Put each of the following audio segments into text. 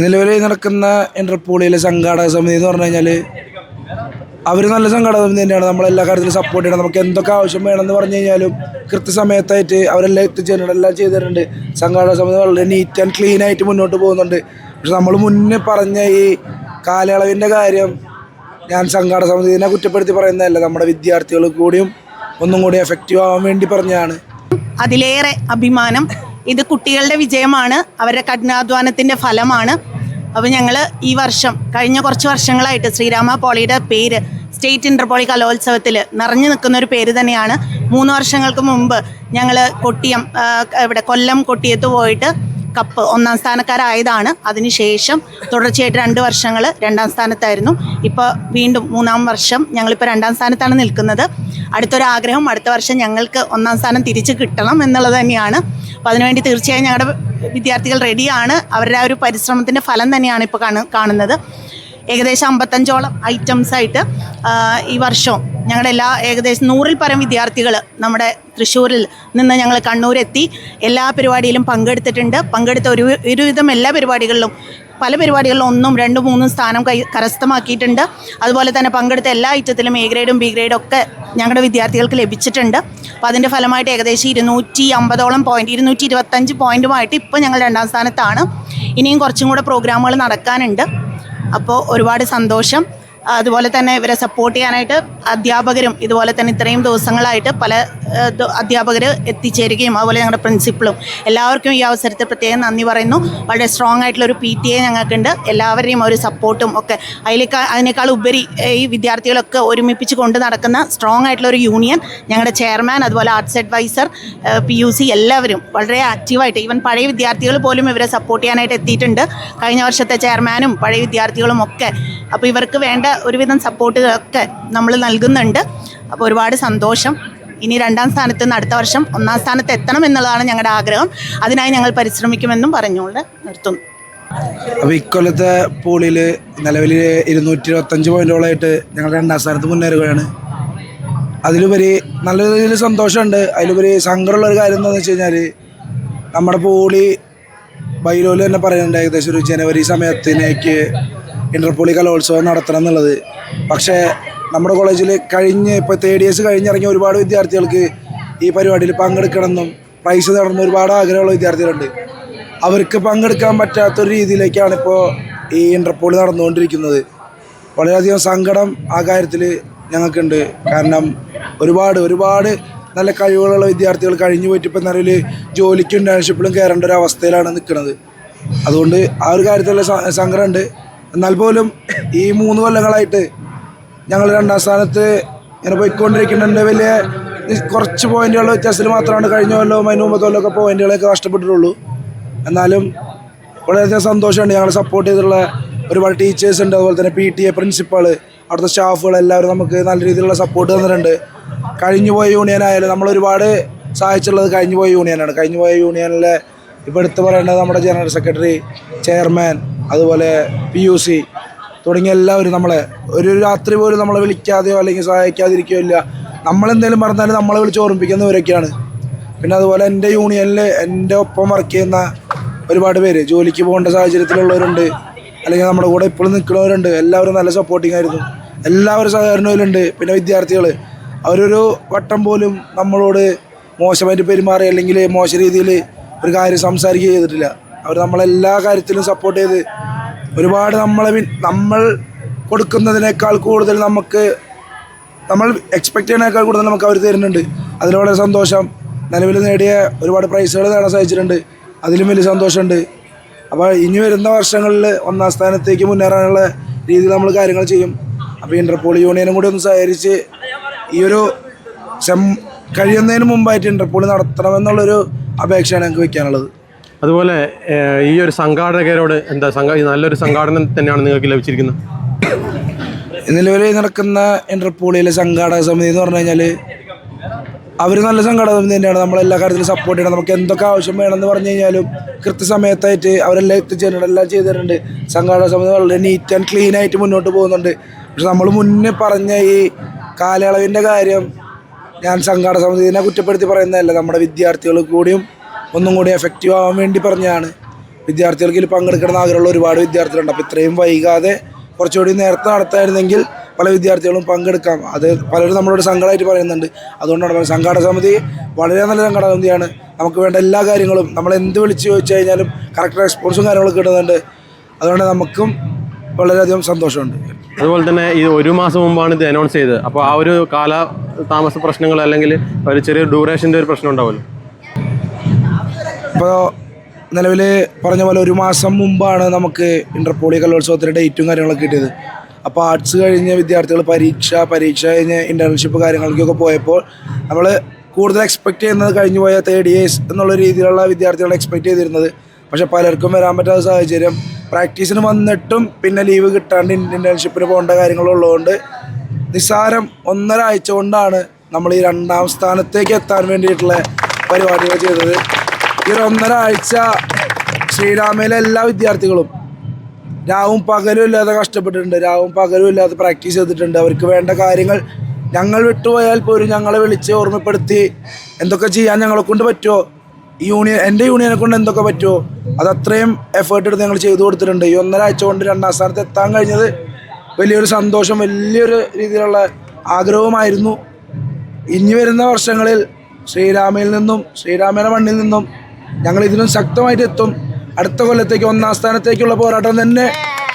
നിലവിൽ നടക്കുന്ന ഇന്റർപോളിയിലെ സംഘാടക സമിതി എന്ന് പറഞ്ഞു കഴിഞ്ഞാൽ അവർ നല്ല സംഘാടക സമിതി തന്നെയാണ്. നമ്മളെല്ലാ കാര്യത്തിലും സപ്പോർട്ട് ചെയ്യണം. നമുക്ക് എന്തൊക്കെ ആവശ്യം വേണമെന്ന് പറഞ്ഞു കഴിഞ്ഞാലും കൃത്യസമയത്തായിട്ട് അവരെല്ലാം എത്തിച്ചേരുന്നുണ്ട്, എല്ലാം ചെയ്തു തരുന്നുണ്ട്. സംഘാടക സമിതി വളരെ നീറ്റ് ആൻഡ് ക്ലീൻ ആയിട്ട് മുന്നോട്ട് പോകുന്നുണ്ട്. പക്ഷെ നമ്മൾ മുന്നേ പറഞ്ഞ ഈ കാലയളവിൻ്റെ കാര്യം ഞാൻ സംഘാടക സമിതിനെ കുറ്റപ്പെടുത്തി പറയുന്നതല്ല, നമ്മുടെ വിദ്യാർത്ഥികൾ കൂടിയും ഒന്നും കൂടി എഫക്റ്റീവ് ആവാൻ വേണ്ടി പറഞ്ഞതാണ്. അതിലേറെ അഭിമാനം. ഇത് കുട്ടികളുടെ വിജയമാണ്, അവരുടെ കഠിനാധ്വാനത്തിൻ്റെ ഫലമാണ്. അപ്പോൾ ഞങ്ങൾ ഈ വർഷം കഴിഞ്ഞ കുറച്ച് വർഷങ്ങളായിട്ട് ശ്രീരാമ പോളിയുടെ പേര് സ്റ്റേറ്റ് ഇൻ്റർപോളി കലോത്സവത്തിൽ നിറഞ്ഞു നിൽക്കുന്ന ഒരു പേര് തന്നെയാണ്. 3 വർഷങ്ങൾക്ക് മുമ്പ് ഞങ്ങൾ കൊല്ലം കൊട്ടിയത്ത് പോയിട്ട് കപ്പ് 1ാം സ്ഥാനക്കാരായതാണ്. അതിനുശേഷം തുടർച്ചയായിട്ട് 2 വർഷങ്ങൾ 2ാം സ്ഥാനത്തായിരുന്നു. ഇപ്പോൾ വീണ്ടും 3ാം വർഷം ഞങ്ങളിപ്പോൾ 2ാം സ്ഥാനത്താണ് നിൽക്കുന്നത്. അടുത്തൊരാഗ്രഹം അടുത്ത വർഷം ഞങ്ങൾക്ക് 1ാം സ്ഥാനം തിരിച്ച് കിട്ടണം എന്നുള്ളത് തന്നെയാണ്. അപ്പോൾ അതിനുവേണ്ടി തീർച്ചയായും ഞങ്ങളുടെ വിദ്യാർത്ഥികൾ റെഡിയാണ്. അവരുടെ ആ ഒരു പരിശ്രമത്തിൻ്റെ ഫലം തന്നെയാണ് ഇപ്പോൾ കാണുന്നത്. ഏകദേശം 55ഓളം ഐറ്റംസായിട്ട് ഈ വർഷവും ഞങ്ങളുടെ ഏകദേശം 100-ൽ പരം വിദ്യാർത്ഥികൾ നമ്മുടെ തൃശ്ശൂരിൽ നിന്ന് ഞങ്ങൾ കണ്ണൂരെത്തി എല്ലാ പരിപാടിയിലും പങ്കെടുത്ത ഒരുവിധം എല്ലാ പരിപാടികളിലും പല പരിപാടികളിലും 1ഉം 2ഉം 3ഉം സ്ഥാനം കരസ്ഥമാക്കിയിട്ടുണ്ട്. അതുപോലെ തന്നെ പങ്കെടുത്ത എല്ലാ ഐറ്റത്തിലും എ ഗ്രേഡും ബി ഗ്രേഡും ഒക്കെ ഞങ്ങളുടെ വിദ്യാർത്ഥികൾക്ക് ലഭിച്ചിട്ടുണ്ട്. അപ്പോൾ അതിൻ്റെ ഫലമായിട്ട് ഏകദേശം 250ഓളം പോയിൻറ്റ് 225 പോയിൻറ്റുമായിട്ട് ഇപ്പോൾ ഞങ്ങൾ 2ാം സ്ഥാനത്താണ്. ഇനിയും കുറച്ചും കൂടെ പ്രോഗ്രാമുകൾ നടക്കാനുണ്ട്. അപ്പോൾ ഒരുപാട് സന്തോഷം. അതുപോലെ തന്നെ ഇവരെ സപ്പോർട്ട് ചെയ്യാനായിട്ട് അധ്യാപകരും ഇതുപോലെ തന്നെ ഇത്രയും ദിവസങ്ങളായിട്ട് പല അധ്യാപകർ എത്തിച്ചേരുകയും അതുപോലെ ഞങ്ങളുടെ പ്രിൻസിപ്പളും എല്ലാവർക്കും ഈ അവസരത്തിൽ പ്രത്യേകം നന്ദി പറയുന്നു. വളരെ സ്ട്രോങ് ആയിട്ടുള്ളൊരു PTA ഞങ്ങൾക്കുണ്ട്. എല്ലാവരുടെയും ഒരു സപ്പോർട്ടും ഒക്കെ അതിനേക്കാൾ ഉപരി ഈ വിദ്യാർത്ഥികളൊക്കെ ഒരുമിപ്പിച്ച് കൊണ്ട് നടക്കുന്ന സ്ട്രോങ് ആയിട്ടുള്ളൊരു യൂണിയൻ, ഞങ്ങളുടെ ചെയർമാൻ, അതുപോലെ ആർട്സ് അഡ്വൈസർ, PUC എല്ലാവരും വളരെ ആക്റ്റീവായിട്ട് ഈവൻ പഴയ വിദ്യാർത്ഥികൾ പോലും ഇവരെ സപ്പോർട്ട് ചെയ്യാനായിട്ട് എത്തിയിട്ടുണ്ട്. കഴിഞ്ഞ വർഷത്തെ ചെയർമാനും പഴയ വിദ്യാർത്ഥികളും ഒക്കെ. അപ്പോൾ ഇവർക്ക് വേണ്ട ഒരുവിധം സപ്പോർട്ടുകളൊക്കെ നമ്മൾ നൽകുന്നുണ്ട്. അപ്പോൾ ഒരുപാട് സന്തോഷം. ഇനി 2ാം സ്ഥാനത്ത് നിന്ന് അടുത്ത വർഷം 1ാം സ്ഥാനത്ത് എത്തണം എന്നുള്ളതാണ് ഞങ്ങളുടെ ആഗ്രഹം. അതിനായി ഞങ്ങൾ പരിശ്രമിക്കുമെന്നും പറഞ്ഞുകൊണ്ട് നിർത്തുന്നു. അപ്പോൾ ഇക്കൊല്ലത്തെ പോളിയിൽ നിലവിൽ 225 പോയിൻറ്റോളായിട്ട് ഞങ്ങൾ 2ാം സ്ഥാനത്ത് മുന്നേറുകയാണ്. അതിലുപരി നല്ല രീതിയിൽ സന്തോഷമുണ്ട്. അതിലുപരി സങ്കടമുള്ളൊരു കാര്യം എന്താണെന്ന് വെച്ച് കഴിഞ്ഞാൽ നമ്മുടെ പോളി ബൈലോയിൽ തന്നെ പറയുന്നുണ്ട് ഏകദേശം ഒരു ജനുവരി സമയത്തിനേക്ക് ഇന്റർപോളി കലോത്സവം നടത്തണം എന്നുള്ളത്. പക്ഷേ നമ്മുടെ കോളേജിൽ ഇപ്പോൾ 3rd ഇയേഴ്സ് കഴിഞ്ഞിറങ്ങിയ ഒരുപാട് വിദ്യാർത്ഥികൾക്ക് ഈ പരിപാടിയിൽ പങ്കെടുക്കണമെന്നും പ്രൈസ് നേടണമെന്നും ഒരുപാട് ആഗ്രഹമുള്ള വിദ്യാർത്ഥികളുണ്ട്. അവർക്ക് പങ്കെടുക്കാൻ പറ്റാത്തൊരു രീതിയിലേക്കാണ് ഇപ്പോൾ ഈ ഇന്റർപോളി നടന്നുകൊണ്ടിരിക്കുന്നത്. വളരെയധികം സങ്കടം ആ കാര്യത്തിൽ ഞങ്ങൾക്കുണ്ട്. കാരണം ഒരുപാട് നല്ല കഴിവുകളുള്ള വിദ്യാർത്ഥികൾ കഴിഞ്ഞു പോയിട്ട് ഇപ്പം നിലവിൽ ജോലിക്കും ഇന്റേൺഷിപ്പിലും കയറേണ്ട ഒരു അവസ്ഥയിലാണ് നിൽക്കുന്നത്. അതുകൊണ്ട് ആ ഒരു കാര്യത്തിലുള്ള സങ്കടമുണ്ട്. എന്നാൽ പോലും ഈ 3 കൊല്ലങ്ങളായിട്ട് ഞങ്ങൾ 2ാം സ്ഥാനത്ത് ഇങ്ങനെ പോയിക്കൊണ്ടിരിക്കുന്നുണ്ട്. വലിയ കുറച്ച് പോയിന്റുകളുടെ വ്യത്യാസത്തിൽ മാത്രമാണ് കഴിഞ്ഞ കൊല്ലവും അതിന് മുമ്പത്തെ കൊല്ലമൊക്കെ പോയിന്റുകളൊക്കെ നഷ്ടപ്പെട്ടിട്ടുള്ളൂ. എന്നാലും വളരെയധികം സന്തോഷമുണ്ട്. ഞങ്ങൾ സപ്പോർട്ട് ചെയ്തിട്ടുള്ള ഒരുപാട് ടീച്ചേഴ്സ് ഉണ്ട്, അതുപോലെ തന്നെ PTA, പ്രിൻസിപ്പാൾ, അവിടുത്തെ സ്റ്റാഫുകൾ എല്ലാവരും നമുക്ക് നല്ല രീതിയിലുള്ള സപ്പോർട്ട് തന്നിട്ടുണ്ട്. കഴിഞ്ഞുപോയ യൂണിയനായാലും നമ്മൾ ഒരുപാട് സഹായിച്ചുള്ളത് കഴിഞ്ഞുപോയ യൂണിയനാണ്. കഴിഞ്ഞുപോയ യൂണിയനിലെ ഇപ്പോൾ എടുത്ത് പറയേണ്ടത് നമ്മുടെ ജനറൽ സെക്രട്ടറി, ചെയർമാൻ, അതുപോലെ PUC തുടങ്ങിയ എല്ലാവരും നമ്മളെ ഒരു രാത്രി പോലും നമ്മളെ വിളിക്കാതെയോ അല്ലെങ്കിൽ സഹായിക്കാതിരിക്കുകയോ ഇല്ല. നമ്മളെന്തെങ്കിലും പറഞ്ഞാലും നമ്മളെ വിളിച്ച് ഓർമ്മിപ്പിക്കുന്നവരൊക്കെയാണ്. പിന്നെ അതുപോലെ എൻ്റെ യൂണിയനിൽ എൻ്റെ ഒപ്പം വർക്ക് ചെയ്യുന്ന ഒരുപാട് പേര് ജോലിക്ക് പോകേണ്ട സാഹചര്യത്തിലുള്ളവരുണ്ട്, അല്ലെങ്കിൽ നമ്മുടെ കൂടെ ഇപ്പോഴും നിൽക്കുന്നവരുണ്ട്. എല്ലാവരും നല്ല സപ്പോർട്ടിങ് ആയിരുന്നു. എല്ലാവരും സഹകരണത്തിലുണ്ട്. പിന്നെ വിദ്യാർത്ഥികൾ അവരൊരു വട്ടം പോലും നമ്മളോട് മോശമായിട്ട് പെരുമാറി അല്ലെങ്കിൽ മോശം രീതിയിൽ ഒരു കാര്യം സംസാരിക്കുക ചെയ്തിട്ടില്ല. അവർ നമ്മളെല്ലാ കാര്യത്തിലും സപ്പോർട്ട് ചെയ്ത് ഒരുപാട് നമ്മൾ കൊടുക്കുന്നതിനേക്കാൾ കൂടുതൽ നമ്മൾ എക്സ്പെക്റ്റ് ചെയ്യുന്നതിനേക്കാൾ കൂടുതൽ നമുക്ക് അവർ തരുന്നുണ്ട്. അതിൽ വളരെ സന്തോഷം. നിലവിൽ നേടിയ ഒരുപാട് പ്രൈസുകൾ നേടാൻ സാധിച്ചിട്ടുണ്ട്. അതിലും വലിയ സന്തോഷമുണ്ട്. അപ്പോൾ ഇനി വരുന്ന വർഷങ്ങളിൽ 1ാം സ്ഥാനത്തേക്ക് മുന്നേറാനുള്ള രീതിയിൽ നമ്മൾ കാര്യങ്ങൾ ചെയ്യും. അപ്പോൾ ഇന്റർപോളി യൂണിയനും കൂടി ഒന്ന് സഹകരിച്ച് ഈ ഒരു കഴിയുന്നതിന് മുമ്പായിട്ട് ഇന്റർപോളി നടത്തണമെന്നുള്ളൊരു അപേക്ഷയാണ് ഞങ്ങൾക്ക് വയ്ക്കാനുള്ളത്. അതുപോലെ ഈ ഒരു സംഘാടകരോട് എന്താ നല്ലൊരു സംഘാടനം തന്നെയാണ് നിങ്ങൾക്ക് ലഭിച്ചിരിക്കുന്നത്. നിലവിൽ നടക്കുന്ന ഇന്റർപോളിയിലെ സംഘാടക സമിതി എന്ന് പറഞ്ഞു കഴിഞ്ഞാൽ അവർ നല്ല സംഘാടക സമിതി തന്നെയാണ്. നമ്മളെല്ലാ കാര്യത്തിലും സപ്പോർട്ട് ചെയ്യണം. നമുക്ക് എന്തൊക്കെ ആവശ്യം വേണമെന്ന് പറഞ്ഞു കഴിഞ്ഞാലും കൃത്യസമയത്തായിട്ട് അവരെല്ലാം എത്തിച്ചേരുന്നുണ്ട്, എല്ലാം ചെയ്തു തരുന്നുണ്ട്. സംഘാടക സമിതി വളരെ നീറ്റ് ആൻഡ് ക്ലീൻ ആയിട്ട് മുന്നോട്ട് പോകുന്നുണ്ട്. പക്ഷെ നമ്മൾ മുന്നേ പറഞ്ഞ ഈ കാലയളവിൻ്റെ കാര്യം ഞാൻ സംഘാടക സമിതിനെ കുറ്റപ്പെടുത്തി പറയുന്നതല്ല, നമ്മുടെ വിദ്യാർത്ഥികൾ കൂടിയും ഒന്നും കൂടി എഫക്റ്റീവ് ആവാൻ വേണ്ടി പറഞ്ഞതാണ്. വിദ്യാർത്ഥികൾക്ക് ഇതിൽ പങ്കെടുക്കണം ആഗ്രഹമുള്ള ഒരുപാട് വിദ്യാർത്ഥികളുണ്ട്. അപ്പോൾ ഇത്രയും വൈകാതെ കുറച്ചുകൂടി നേരത്തെ നടത്തായിരുന്നെങ്കിൽ പല വിദ്യാർത്ഥികളും പങ്കെടുക്കാം. അത് പലരും നമ്മളോട് സങ്കടമായിട്ട് പറയുന്നുണ്ട്. അതുകൊണ്ടാണ് പറയുന്നത്, സംഘാടക സമിതി വളരെ നല്ല സംഘാടക സമിതിയാണ്. നമുക്ക് വേണ്ട എല്ലാ കാര്യങ്ങളും നമ്മൾ എന്ത് വിളിച്ച് ചോദിച്ചു കഴിഞ്ഞാലും കറക്റ്റ് റെസ്പോൺസും കാര്യങ്ങളൊക്കെ കിട്ടുന്നുണ്ട്. അതുകൊണ്ട് നമുക്കും വളരെയധികം സന്തോഷമുണ്ട്. അതുപോലെ തന്നെ ഈ 1 മാസം മുമ്പാണ് ഇത് അനൗൺസ് ചെയ്തത്. അപ്പോൾ ആ ഒരു താമസ പ്രശ്നങ്ങൾ അല്ലെങ്കിൽ ഒരു ചെറിയ ഡ്യൂറേഷൻ്റെ ഒരു പ്രശ്നം ഉണ്ടാവുമല്ലോ. ഇപ്പോൾ നിലവിൽ പറഞ്ഞ പോലെ 1 മാസം മുമ്പാണ് നമുക്ക് ഇന്റർപോളി കലോത്സവത്തിൻ്റെ ഡേറ്റും കാര്യങ്ങളൊക്കെ കിട്ടിയത്. അപ്പോൾ ആർട്സ് കഴിഞ്ഞ വിദ്യാർത്ഥികൾ പരീക്ഷ കഴിഞ്ഞ് ഇൻ്റേൺഷിപ്പ് കാര്യങ്ങൾക്കൊക്കെ പോയപ്പോൾ നമ്മൾ കൂടുതൽ എക്സ്പെക്റ്റ് ചെയ്യുന്നത് കഴിഞ്ഞു പോയ 3rd years എന്നുള്ള രീതിയിലുള്ള വിദ്യാർത്ഥികളെ എക്സ്പെക്റ്റ് ചെയ്തിരുന്നത്. പക്ഷേ പലർക്കും വരാൻ പറ്റാത്ത സാഹചര്യം, പ്രാക്ടീസിന് വന്നിട്ടും പിന്നെ ലീവ് കിട്ടാണ്ട് ഇൻ്റേൺഷിപ്പിന് പോകേണ്ട കാര്യങ്ങളുള്ളതുകൊണ്ട് നിസ്സാരം 1.5 ആഴ്ച കൊണ്ടാണ് നമ്മൾ ഈ 2ാം സ്ഥാനത്തേക്ക് എത്താൻ വേണ്ടിയിട്ടുള്ള പരിപാടികൾ ചെയ്തത്. ഈ 1.5 ആഴ്ച ശ്രീരാമയിലെ എല്ലാ വിദ്യാർത്ഥികളും രാവും പകലും ഇല്ലാതെ കഷ്ടപ്പെട്ടിട്ടുണ്ട്. രാവും പകലും ഇല്ലാതെ പ്രാക്ടീസ് ചെയ്തിട്ടുണ്ട്. അവർക്ക് വേണ്ട കാര്യങ്ങൾ ഞങ്ങൾ വിട്ടുപോയാൽ പോലും ഞങ്ങളെ വിളിച്ച് ഓർമ്മപ്പെടുത്തി എന്തൊക്കെ ചെയ്യാൻ ഞങ്ങളെ കൊണ്ട് പറ്റുമോ, എൻ്റെ യൂണിയനെ കൊണ്ട് എന്തൊക്കെ പറ്റുമോ അതത്രയും എഫേർട്ട് എടുത്ത് ഞങ്ങൾ ചെയ്തു കൊടുത്തിട്ടുണ്ട്. ഈ 1.5 ആഴ്ച കൊണ്ട് 2ാം സ്ഥാനത്ത് എത്താൻ കഴിഞ്ഞത് വലിയൊരു സന്തോഷം, വലിയൊരു രീതിയിലുള്ള ആഗ്രഹവുമായിരുന്നു. ഇനി വരുന്ന വർഷങ്ങളിൽ ശ്രീരാമയിൽ നിന്നും ശ്രീരാമയുടെ മണ്ണിൽ നിന്നും ഞങ്ങൾ ഇതിലും ശക്തമായിട്ട് എത്തും. അടുത്ത കൊല്ലത്തേക്ക് 1ാം സ്ഥാനത്തേക്കുള്ള പോരാട്ടം തന്നെ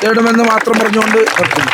നേടുമെന്ന് മാത്രം പറഞ്ഞുകൊണ്ട് നിർത്തുന്നു.